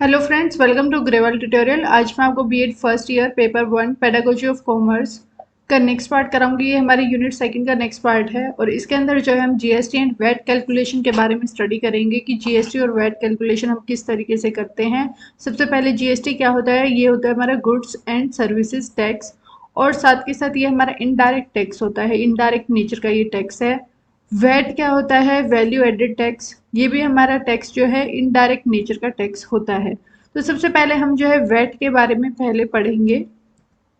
Hello friends, welcome to Grewal tutorial. आज मैं आपको BEd first year paper 1 pedagogy of commerce का नेक्स्ट पार्ट कराऊंगी। ये हमारे यूनिट सेकंड का नेक्स्ट पार्ट है और इसके अंदर जो है हम जीएसटी एंड वैट कैलकुलेशन के बारे में स्टडी करेंगे कि जीएसटी और वैट कैलकुलेशन हम किस तरीके से करते हैं। सबसे पहले जीएसटी क्या होता है? ये होता है हमारा गुड्स एंड सर्विसेज टैक्स, और साथ के साथ ये हमारा इनडायरेक्ट टैक्स होता है, इनडायरेक्ट नेचर का ये टैक्स है। वैट क्या होता है? Value added tax. ये भी हमारा टैक्स जो है इनडायरेक्ट नेचर का टैक्स होता है। तो सबसे पहले हम जो है वैट के बारे में पहले पढ़ेंगे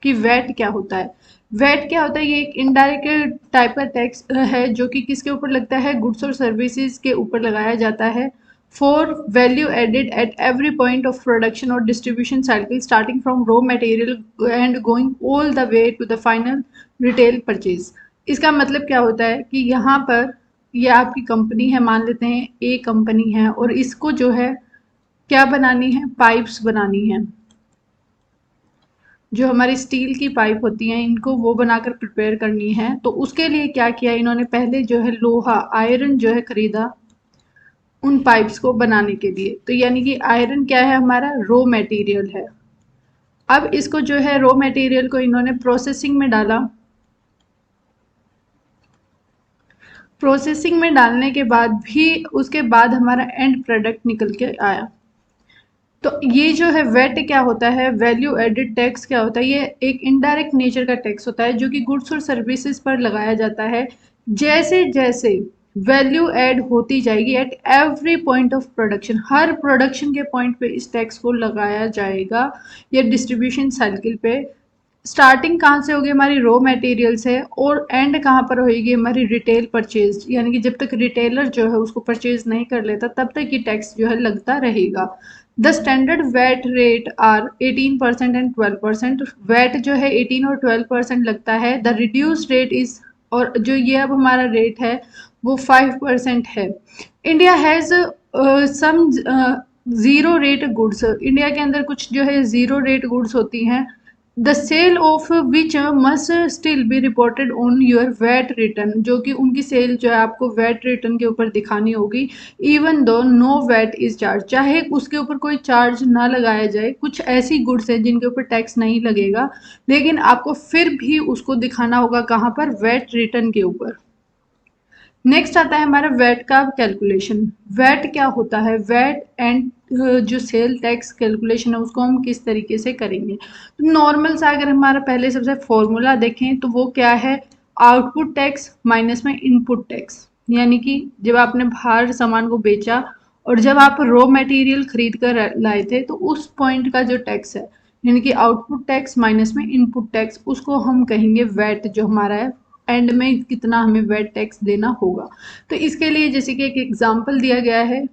कि वैट क्या होता है। वैट क्या होता है? ये एक इनडायरेक्ट टाइप का टैक्स है जो कि किसके ऊपर लगता है? गुड्स और सर्विसेज के ऊपर लगाया जाता है for value added at every point of production और distribution cycle starting from raw material and going all the way to the final retail purchase. इसका मतलब क्या होता है कि यहाँ पर ये आपकी कंपनी है, मान लेते हैं ए कंपनी है, और इसको जो है क्या बनानी है? पाइप्स बनानी है। जो हमारी स्टील की पाइप होती हैं इनको वो बनाकर प्रिपेयर करनी है। तो उसके लिए क्या किया इन्होंने? पहले जो है लोहा, आयरन जो है खरीदा उन पाइप्स को बनाने के लिए। तो यानी कि आयरन क्या है? हमारा रॉ मटेरियल है। अब इसको जो है रॉ मटेरियल को इन्होंने प्रोसेसिंग में डाला। प्रोसेसिंग में डालने के बाद भी उसके बाद हमारा एंड प्रोडक्ट निकल के आया। तो ये जो है वेट क्या होता है? वैल्यू एडेड टैक्स क्या होता है? ये एक इनडायरेक्ट नेचर का टैक्स होता है जो कि गुड्स और सर्विसेज पर लगाया जाता है। जैसे जैसे वैल्यू ऐड होती जाएगी eight every point of production, her production के पॉइंट पे इस टैक्स को लगाया जाएगा, या डिस्ट्रीब्यूशन साइकिल पे। स्टार्टिंग कहाँ से होगी? हमारी रॉ मटेरियल से, और एंड कहाँ पर होगी? हमारी रिटेल परचेज, यानी कि जब तक रिटेलर जो है उसको परचेज नहीं कर लेता तब तक ये टैक्स जो है लगता रहेगा। The standard VAT rate are 18% and 12%। VAT जो है 18 और 12% लगता है। द रिड्यूस रेट इज, और जो ये अब हमारा रेट है वो 5% है। India has some zero rate goods. India के अंदर कुछ जो है ज़ीरो रेट गुड्स होती हैं, the sale of which must still be reported on your VAT return. जो कि उनकी सेल जो है आपको वैट रिटर्न के ऊपर दिखानी होगी। Even though no VAT is charge, चाहे उसके ऊपर कोई चार्ज ना लगाया जाए। कुछ ऐसी गुड्स हैं जिनके ऊपर टैक्स नहीं लगेगा, लेकिन आपको फिर भी उसको दिखाना होगा कहाँ पर? वैट रिटर्न के ऊपर। नेक्स्ट आता है हमारा वैट का कैलकुलेशन। वैट क्या होता है? वैट एंड जो सेल टैक्स कैलकुलेशन है उसको हम किस तरीके से करेंगे? तो नॉर्मल सा अगर हमारा पहले सबसे फॉर्मूला देखें तो वो क्या है? आउटपुट टैक्स माइनस में इनपुट टैक्स। यानी कि जब आपने बाहर सामान को बेचा और जब आप रॉ मटेरियल खरीद कर लाए थे तो उस पॉइंट का जो टैक्स है, यानी कि आउटपुट टैक्स माइनस में इनपुट टैक्स, उसको हम कहेंगे वैट। जो हमारा है एंड में कितना हमें वैट टैक्स देना होगा। तो इसके लिए जैसे कि एक एग्जांपल दिया गया है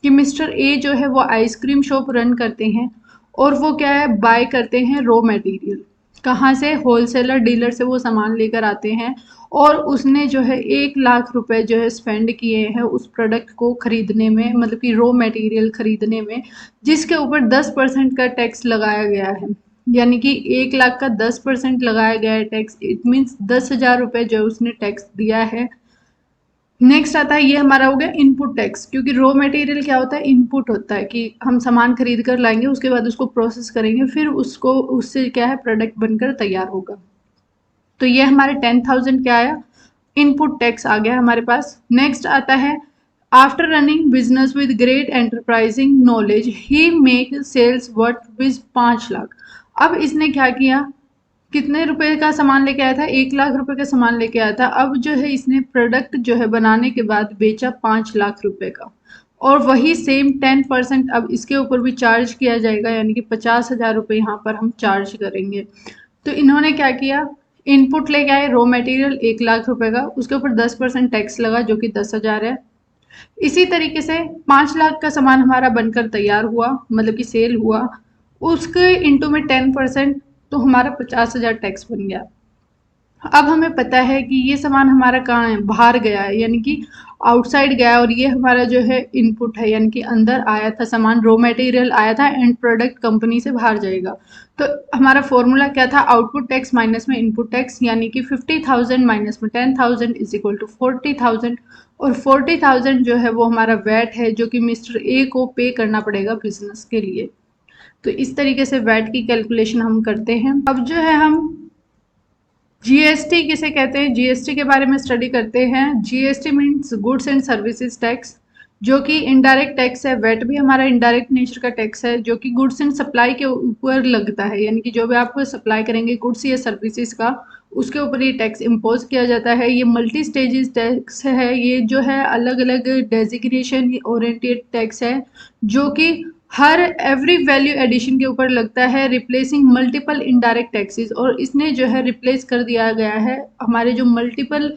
कि मिस्टर ए जो है वो आइसक्रीम शॉप रन करते हैं और वो क्या है? बाय करते हैं रॉ मटेरियल। कहाँ से? होलसेलर डीलर से वो सामान लेकर आते हैं, और उसने जो है 1 लाख रुपए जो है स्पेंड किए हैं उस प्रोडक्ट को खरीदने में, मतलब कि रॉ मटेरियल खरीदने में, जिसके ऊपर 10% का टैक्स लगाया गया है। यानी कि 1 लाख का 10% लगाया गया है टैक्स। इट मीन्स 10,000 रुपये जो उसने टैक्स दिया है। नेक्स्ट आता है, ये हमारा हो गया इनपुट टैक्स, क्योंकि रॉ मटेरियल क्या होता है? इनपुट होता है कि हम सामान खरीद कर लाएंगे, उसके बाद उसको प्रोसेस करेंगे, फिर उसको उससे क्या है? प्रोडक्ट बनकर तैयार होगा। तो ये हमारे 10,000 क्या आया? इनपुट टैक्स आ गया हमारे पास। नेक्स्ट आता है, after running business with great enterprising knowledge he make sales worth which 5 lakh. अब इसने क्या किया? कितने रुपए का सामान लेके आया था? 1 लाख रुपए का सामान लेके आया था। अब जो है इसने प्रोडक्ट जो है बनाने के बाद बेचा 5 लाख रुपए का, और वही सेम 10% अब इसके ऊपर भी चार्ज किया जाएगा, यानी कि 50,000 रुपये यहाँ पर हम चार्ज करेंगे। तो इन्होंने क्या किया? इनपुट लेके आए रॉ मटेरियल 1 लाख रुपए का, उसके ऊपर 10% टैक्स लगा जो कि 10,000 है। इसी तरीके से 5 लाख का सामान हमारा बनकर तैयार हुआ, मतलब कि सेल हुआ, उसके इंटू में 10%, तो हमारा 50,000 टैक्स बन गया। अब हमें पता है कि ये सामान हमारा कहाँ है, बाहर गया है, यानी कि आउटसाइड गया है, और ये हमारा जो है इनपुट है, यानी कि अंदर आया था सामान, रॉ मटेरियल आया था, एंड प्रोडक्ट कंपनी से बाहर जाएगा। तो हमारा फॉर्मूला क्या था, आउटपुट टैक्स माइनस में इनपुट टैक्स, यानी कि 50,000 माइनस में 10,000 इज इक्वल टू 40,000, और 40,000 जो है वो हमारा वैट है जो कि मिस्टर ए को पे करना पड़ेगा बिजनेस के लिए। तो इस तरीके से वैट की कैलकुलेशन हम करते हैं। अब जो है हम जीएसटी किसे कहते हैं, जीएसटी के बारे में स्टडी करते हैं। GST means goods and services tax, जो कि इनडायरेक्ट टैक्स है। वेट भी हमारा इनडायरेक्ट नेचर का टैक्स है, जो कि गुड्स एंड सप्लाई के ऊपर लगता है, यानी कि जो भी आप सप्लाई करेंगे गुड्स या सर्विसेज का, उसके ऊपर ये टैक्स इम्पोज किया जाता है। ये मल्टी स्टेजेस टैक्स है, ये जो है अलग अलग डेजिग्नेशन ओरिएंटेड टैक्स है, जो कि हर एवरी वैल्यू एडिशन के ऊपर लगता है, रिप्लेसिंग मल्टीपल इनडायरेक्ट टैक्सेस। और इसने जो है रिप्लेस कर दिया गया है हमारे जो मल्टीपल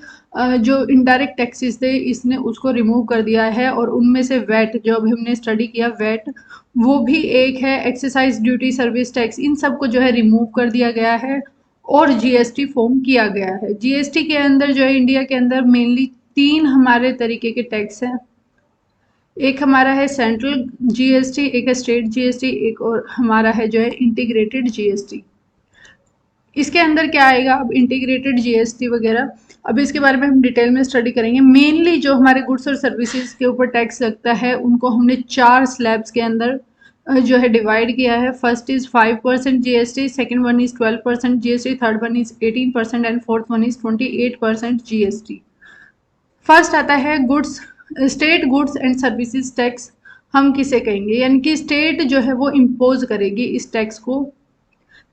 जो इनडायरेक्ट टैक्सेस थे, इसने उसको रिमूव कर दिया है। और उनमें से वैट, जो अभी हमने स्टडी किया वैट, वो भी एक है। एक्साइज ड्यूटी, सर्विस टैक्स, इन सबको जो है रिमूव कर दिया गया है और जीएसटी फॉर्म किया गया है। जीएसटी के अंदर जो है इंडिया के अंदर मेनली 3 हमारे तरीके के टैक्स हैं। एक हमारा है सेंट्रल जीएसटी, एक है स्टेट जीएसटी, एक और हमारा है जो है इंटीग्रेटेड जीएसटी। इसके अंदर क्या आएगा, अब इंटीग्रेटेड जीएसटी वगैरह, अब इसके बारे में हम डिटेल में स्टडी करेंगे। मेनली जो हमारे गुड्स और सर्विसेज के ऊपर टैक्स लगता है, उनको हमने 4 स्लैब्स के अंदर जो है डिवाइड किया है। First is 5% GST, second one is 12% GST, third one is 18% and fourth one is 28% GST. First आता है goods, state goods and services tax. हम किसे कहेंगे, यानी कि स्टेट जो है वो इम्पोज करेगी इस टैक्स को।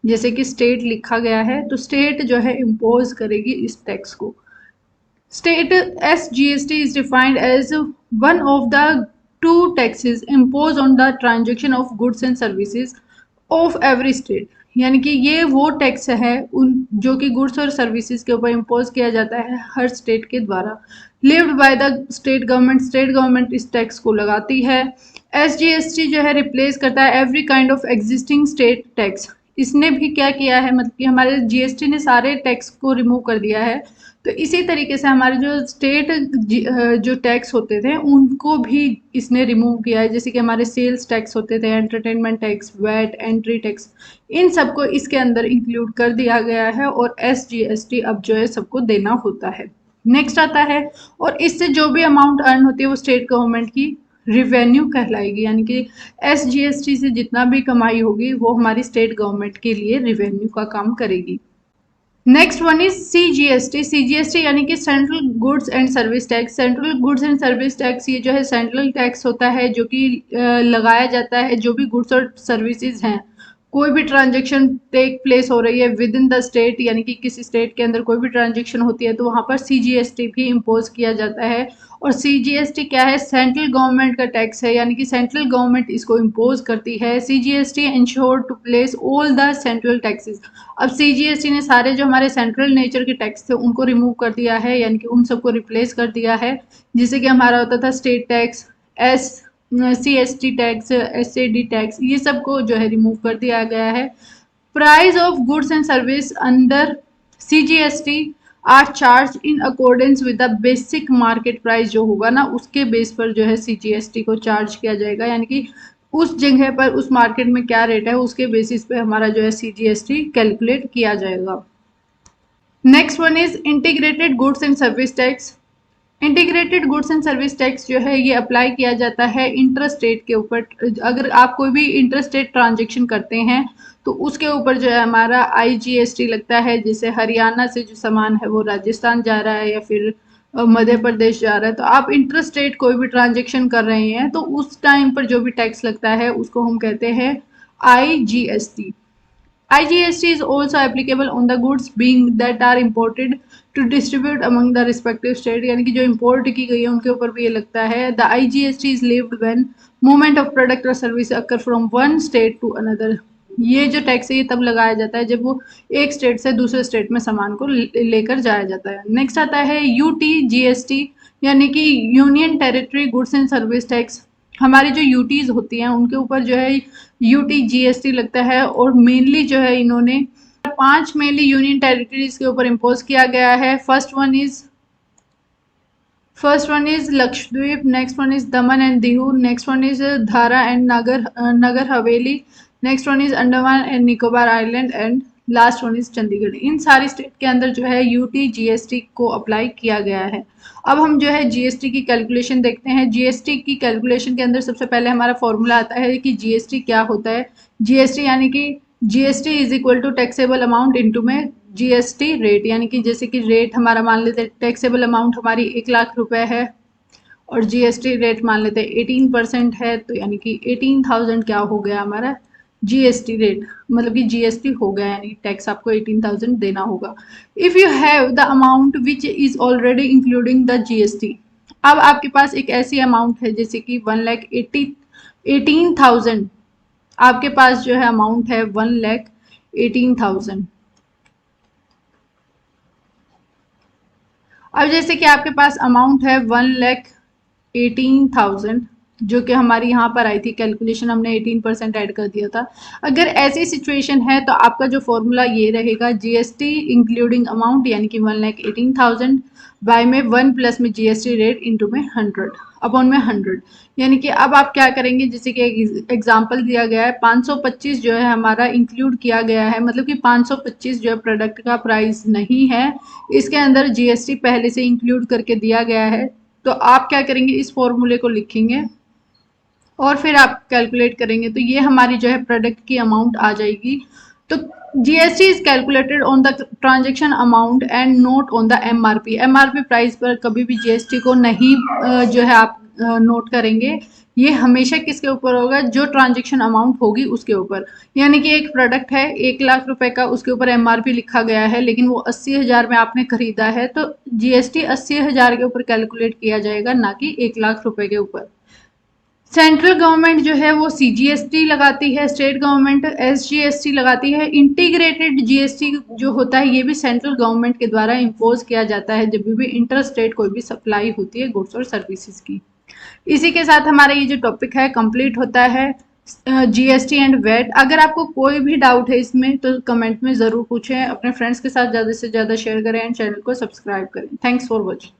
जैसे कि स्टेट लिखा गया है, तो स्टेट जो है इम्पोज करेगी इस टैक्स को। State SGST is defined as one of the 2 taxes imposed on the transaction of goods and services of every state। यानी कि ये वो टैक्स है उन जो कि गुड्स और सर्विसेज के ऊपर इम्पोज किया जाता है हर स्टेट के द्वारा। Lived by the state government, state government इस टैक्स को लगाती है। SGST जो है रिप्लेस करता है every kind of existing state tax. इसने भी क्या किया है, मतलब कि हमारे जीएसटी ने सारे टैक्स को रिमूव कर दिया है। तो इसी तरीके से हमारे जो स्टेट जो टैक्स होते थे उनको भी इसने रिमूव किया है। जैसे कि हमारे सेल्स टैक्स होते थे, entertainment tax, VAT, entry tax, इन सबको इसके अंदर इंक्लूड कर दिया गया है और SGST अब जो है सबको देना होता है। नेक्स्ट आता है, और इससे जो भी अमाउंट अर्न होती है वो स्टेट गवर्नमेंट की रिवेन्यू कहलाएगी, यानी कि SGST से जितना भी कमाई होगी वो हमारी स्टेट गवर्नमेंट के लिए रिवेन्यू का काम करेगी। Next one is CGST। CGST यानी कि central goods and service tax. Central goods and service tax ये जो है सेंट्रल टैक्स होता है, जो कि लगाया जाता है जो भी गुड्स और सर्विसेज हैं। कोई भी ट्रांजेक्शन टेक प्लेस हो रही है विद इन द स्टेट, यानी कि किसी स्टेट के अंदर कोई भी ट्रांजेक्शन होती है तो वहाँ पर CGST भी इम्पोज किया जाता है। और CGST क्या है, सेंट्रल गवर्नमेंट का टैक्स है, यानी कि सेंट्रल गवर्नमेंट इसको इम्पोज करती है। CGST ensure to place all the central taxes. अब CGST ने सारे जो हमारे सेंट्रल नेचर के टैक्स थे उनको रिमूव कर दिया है, यानी कि उन सबको रिप्लेस कर दिया है। जिससे कि हमारा होता था state tax, CST tax, SAD tax, ये सबको जो है रिमूव कर दिया गया है। Price of goods and service under CGST are charge in accordance with the basic market price. जो होगा ना उसके बेस पर जो है CGST को चार्ज किया जाएगा, यानी कि उस जगह पर उस मार्केट में क्या रेट है उसके बेसिस पे हमारा जो है CGST कैलकुलेट किया जाएगा। Next one is integrated goods and service tax. Integrated goods and service tax जो है ये अप्लाई किया जाता है इंटरस्टेट के ऊपर। अगर आप कोई भी इंटरस्टेट ट्रांजेक्शन करते हैं तो उसके ऊपर जो है हमारा IGST लगता है। जैसे हरियाणा से जो सामान है वो राजस्थान जा रहा है या फिर मध्य प्रदेश जा रहा है, तो आप इंटरस्टेट कोई भी ट्रांजेक्शन कर रहे हैं तो उस टाइम पर जो भी टैक्स लगता है उसको हम कहते हैं IGST। IGST is also applicable on the goods being that are imported to distribute among the respective state। यानी कि जो import की गई है उनके ऊपर भी ये लगता है। The IGST is levied when movement of product or service occur from one state to another। ये जो टैक्स है ये तब लगाया जाता है जब वो एक स्टेट से दूसरे स्टेट में सामान को लेकर जाया जाता है। नेक्स्ट आता है UTGST, यानी कि union territory goods and service tax. हमारी जो यूटीज होती हैं उनके ऊपर जो है UTGST लगता है। और मेनली जो है इन्होंने 5 मेनली यूनियन टेरिटरीज के ऊपर इम्पोज किया गया है। First one is Lakshadweep, next one is Daman and Diu, next one is Dadra and Nagar Haveli, next one is Andaman and Nicobar island and last one is Chandigarh. इन सारी स्टेट के अंदर जो है यूटी जीएसटी को अप्लाई किया गया है। अब हम जो है जीएसटी की कैलकुलेशन देखते हैं। जीएसटी की कैलकुलेशन के अंदर सबसे पहले हमारा फॉर्मूला आता है कि जीएसटी क्या होता है। जीएसटी यानी कि GST is equal to taxable amount into में जीएसटी रेट, यानी कि जैसे कि रेट हमारा मान लेते हैं, टैक्सेबल अमाउंट हमारी 1 लाख रुपए है और जीएसटी रेट मान लेते हैं 18% है, तो यानी कि 18,000 क्या हो गया हमारा जीएसटी रेट, मतलब कि जीएसटी हो गया, यानी टैक्स आपको 18,000 देना होगा। If you have the amount which is already including the GST, अब आपके पास एक ऐसी अमाउंट है जैसे कि 1,18,000, आपके पास जो है अमाउंट है 1,18,000। अब जैसे कि आपके पास अमाउंट है 1,18,000 जो कि हमारी यहाँ पर आई थी कैलकुलेशन, हमने 18% ऐड कर दिया था। अगर ऐसी सिचुएशन है तो आपका जो फॉर्मूला ये रहेगा, जीएसटी इंक्लूडिंग अमाउंट यानी कि 1,18,000 बाय में 1 प्लस में जीएसटी रेट इंटू में 100 अपॉन में 100। यानी कि अब आप क्या करेंगे, जैसे कि एग्जांपल दिया गया है 525 जो है हमारा इंक्लूड किया गया है, मतलब कि 525 जो है प्रोडक्ट का प्राइस नहीं है, इसके अंदर जीएसटी पहले से इंक्लूड करके दिया गया है। तो आप क्या करेंगे, इस फॉर्मूले को लिखेंगे और फिर आप कैलकुलेट करेंगे, तो ये हमारी जो है प्रोडक्ट की अमाउंट आ जाएगी। तो GST is calculated on the transaction amount and note on the MRP. MRP price पर कभी भी जीएसटी को नहीं जो है आप नोट करेंगे, ये हमेशा किसके ऊपर होगा, जो ट्रांजैक्शन अमाउंट होगी उसके ऊपर। यानी कि एक प्रोडक्ट है 1 लाख रुपए का, उसके ऊपर एमआरपी लिखा गया है लेकिन वो 80,000 में आपने खरीदा है, तो जीएसटी 80,000 के ऊपर कैलकुलेट किया जाएगा, ना कि 1 लाख रुपए के ऊपर। सेंट्रल गवर्नमेंट जो है वो सीजीएसटी लगाती है, स्टेट गवर्नमेंट एसजीएसटी लगाती है। इंटीग्रेटेड जीएसटी जो होता है ये भी सेंट्रल गवर्नमेंट के द्वारा इम्पोज किया जाता है जब भी इंटर स्टेट कोई भी सप्लाई होती है गुड्स और सर्विसेज की। इसी के साथ हमारा ये जो टॉपिक है कंप्लीट होता है, जीएसटी एंड वेट। अगर आपको कोई भी डाउट है इसमें तो कमेंट में ज़रूर पूछें, अपने फ्रेंड्स के साथ ज़्यादा से ज़्यादा शेयर करें एंड चैनल को सब्सक्राइब करें। Thanks for watching.